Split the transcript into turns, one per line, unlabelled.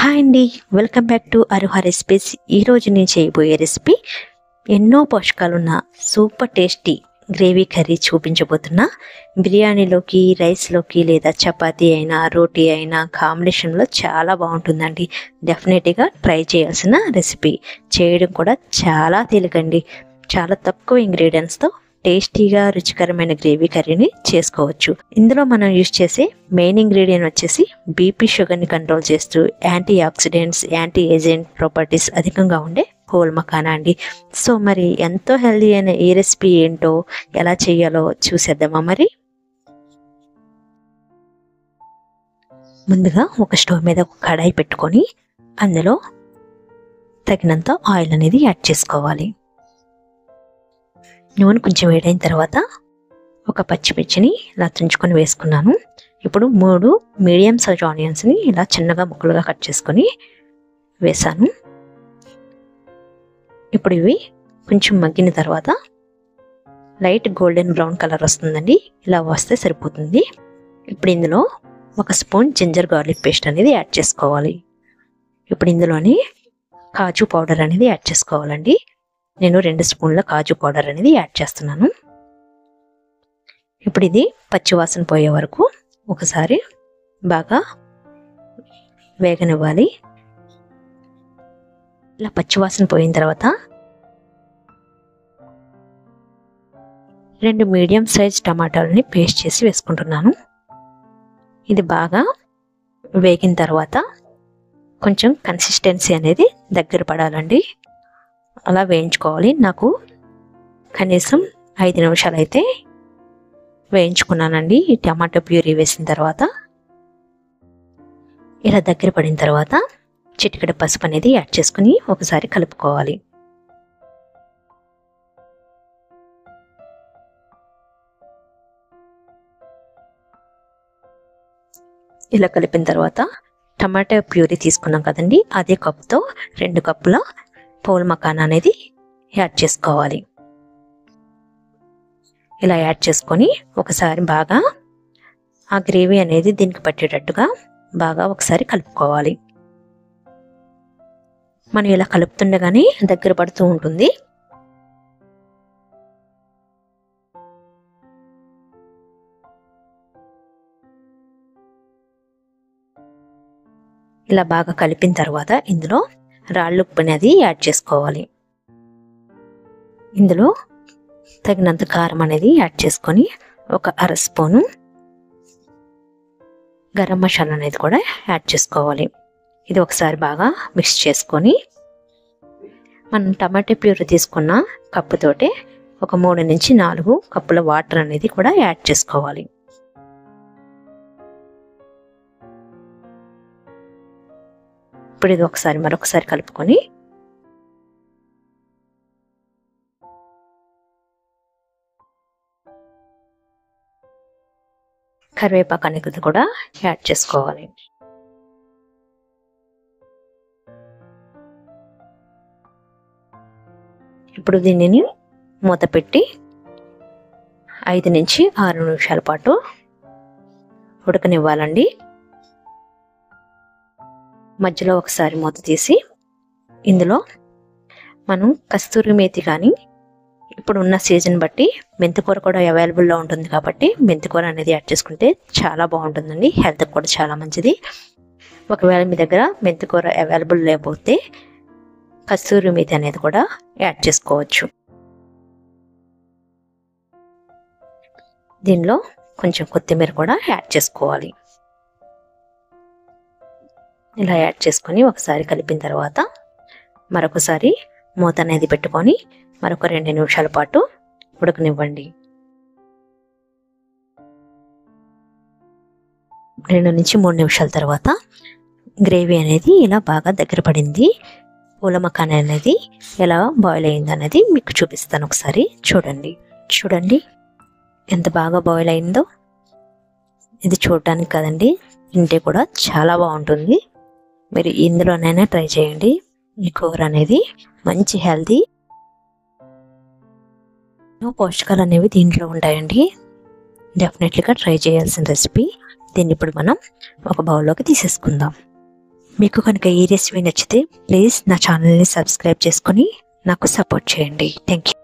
Hi అండి, welcome back to అరుహ recipes. ఈరోజు నేను చేయబోయే రెసిపీ ఎన్నో పోషకాలున్న సూపర్ టేస్టీ గ్రేవీ కర్రీ చూపించబోతున్నా. బిర్యానీలోకి, రైస్లోకి లేదా చపాతీ అయినా రోటీ అయినా కాంబినేషన్లో చాలా బాగుంటుందండి. డెఫినెట్గా ట్రై చేయాల్సిన రెసిపీ. చేయడం కూడా చాలా తేలికండి. చాలా తక్కువ ఇంగ్రీడియంట్స్తో టేస్టీగా రుచికరమైన గ్రేవీ కర్రీని చేసుకోవచ్చు. ఇందులో మనం యూజ్ చేసే మెయిన్ ఇంగ్రీడియంట్ వచ్చేసి బీపీ షుగర్ని కంట్రోల్ చేస్తూ antioxidants, anti agent properties అధికంగా ఉండే హోల్ మకానా అండి. సో మరి ఎంతో హెల్దీ అయిన ఈ రెసిపీ ఏంటో, ఎలా చేయాలో చూసేద్దామా. మరి ముందుగా ఒక స్టవ్ మీద ఒక కడాయి పెట్టుకొని అందులో తగినంత ఆయిల్ అనేది యాడ్ చేసుకోవాలి. నూనె కొంచెం వేడైన తర్వాత ఒక పచ్చిమిర్చిని ఇలా తుంచుకొని వేసుకున్నాను. ఇప్పుడు 3 మీడియం సైజ్ ఆనియన్స్ని ఇలా చిన్నగా ముక్కలుగా కట్ చేసుకొని వేసాను. ఇప్పుడు ఇవి కొంచెం మగ్గిన తర్వాత లైట్ గోల్డెన్ బ్రౌన్ కలర్ వస్తుందండి. ఇలా వస్తే సరిపోతుంది. ఇప్పుడు ఇందులో 1 స్పూన్ జింజర్ గార్లిక్ పేస్ట్ అనేది యాడ్ చేసుకోవాలి. ఇప్పుడు ఇందులోని కాజు పౌడర్ అనేది యాడ్ చేసుకోవాలండి. నేను 2 స్పూన్ల కాజు పౌడర్ అనేది యాడ్ చేస్తున్నాను. ఇప్పుడు ఇది పచ్చివాసన పోయే వరకు ఒకసారి బాగా వేగనివ్వాలి. ఇలా పచ్చివాసన పోయిన తర్వాత 2 మీడియం సైజ్ టమాటాలని పేస్ట్ చేసి వేసుకుంటున్నాను. ఇది బాగా వేగిన తర్వాత కొంచెం కన్సిస్టెన్సీ అనేది దగ్గర పడాలండి. అలా వేయించుకోవాలి. నాకు కనీసం 5 నిమిషాలు అయితే వేయించుకున్నానండి ఈ టమాటో ప్యూరీ వేసిన తర్వాత. ఇలా దగ్గర పడిన తర్వాత చిటికెడు పసుపు అనేది యాడ్ చేసుకుని ఒకసారి కలుపుకోవాలి. ఇలా కలిపిన తర్వాత టమాటో ప్యూరీ తీసుకున్నాం కదండి, అదే కప్తో 2 కప్పుల హోల్ మకానా అనేది యాడ్ చేసుకోవాలి. ఇలా యాడ్ చేసుకొని ఒకసారి బాగా ఆ గ్రేవీ అనేది దీనికి పట్టేటట్టుగా బాగా ఒకసారి కలుపుకోవాలి. మనం ఇలా కలుపుతుండగానే దగ్గర పడుతూ ఉంటుంది. ఇలా బాగా కలిపిన తర్వాత ఇందులో రాళ్ళు ఉప్పు అనేది యాడ్ చేసుకోవాలి. ఇందులో తగినంత కారం అనేది యాడ్ చేసుకొని 1/2 స్పూను గరం మసాలా అనేది కూడా యాడ్ చేసుకోవాలి. ఇది ఒకసారి బాగా మిక్స్ చేసుకొని మనం టమాటో ప్యూరీ తీసుకున్న కప్పుతోటే 3 నుంచి 4 కప్పుల వాటర్ అనేది కూడా యాడ్ చేసుకోవాలి. ఇప్పుడు ఇది ఒకసారి మరొకసారి కలుపుకొని కరివేపాకు అనేది కూడా యాడ్ చేసుకోవాలి. ఇప్పుడు దీనిని మూత పెట్టి 5 నుంచి 6 నిమిషాల పాటు ఉడకనివ్వాలండి. మధ్యలో ఒకసారి మూత తీసి ఇందులో మనం కస్తూరి మేతి కానీ, ఇప్పుడు ఉన్న సీజన్ బట్టి మెంతికూర కూడా అవైలబుల్లో ఉంటుంది కాబట్టి మెంతికూర అనేది యాడ్ చేసుకుంటే చాలా బాగుంటుందండి. హెల్త్కి కూడా చాలా మంచిది. ఒకవేళ మీ దగ్గర మెంతికూర అవైలబుల్ లేకపోతే కస్తూరి మేతి అనేది కూడా యాడ్ చేసుకోవచ్చు. దీనిలో కొంచెం కొత్తిమీర కూడా యాడ్ చేసుకోవాలి. ఇలా యాడ్ చేసుకొని ఒకసారి కలిపిన తర్వాత మరొకసారి మూత అనేది పెట్టుకొని మరొక 2 నిమిషాల పాటు ఉడకనివ్వండి. 2 నుంచి 3 నిమిషాల తర్వాత గ్రేవీ అనేది ఇలా బాగా దగ్గర పడింది. హోల్ మకానా అనేది ఎలా బాయిల్ అయింది అనేది మీకు చూపిస్తాను. ఒకసారి చూడండి ఎంత బాగా బాయిల్ అయిందో. ఇది చూడడానికి కదండి, తింటే కూడా చాలా బాగుంటుంది. మీరు ఇందులోనైనా ట్రై చేయండి. ఈ కూర అనేది మంచి హెల్తీ, ఎన్నో పోషకాలు అనేవి దీంట్లో ఉంటాయండి. డెఫినెట్లీగా ట్రై చేయాల్సిన రెసిపీ. దీన్ని ఇప్పుడు మనం ఒక బౌల్లోకి తీసేసుకుందాం. మీకు కనుక ఈ రెసిపీ నచ్చితే ప్లీజ్ నా ఛానల్ని సబ్స్క్రైబ్ చేసుకొని నాకు సపోర్ట్ చేయండి. Thank you.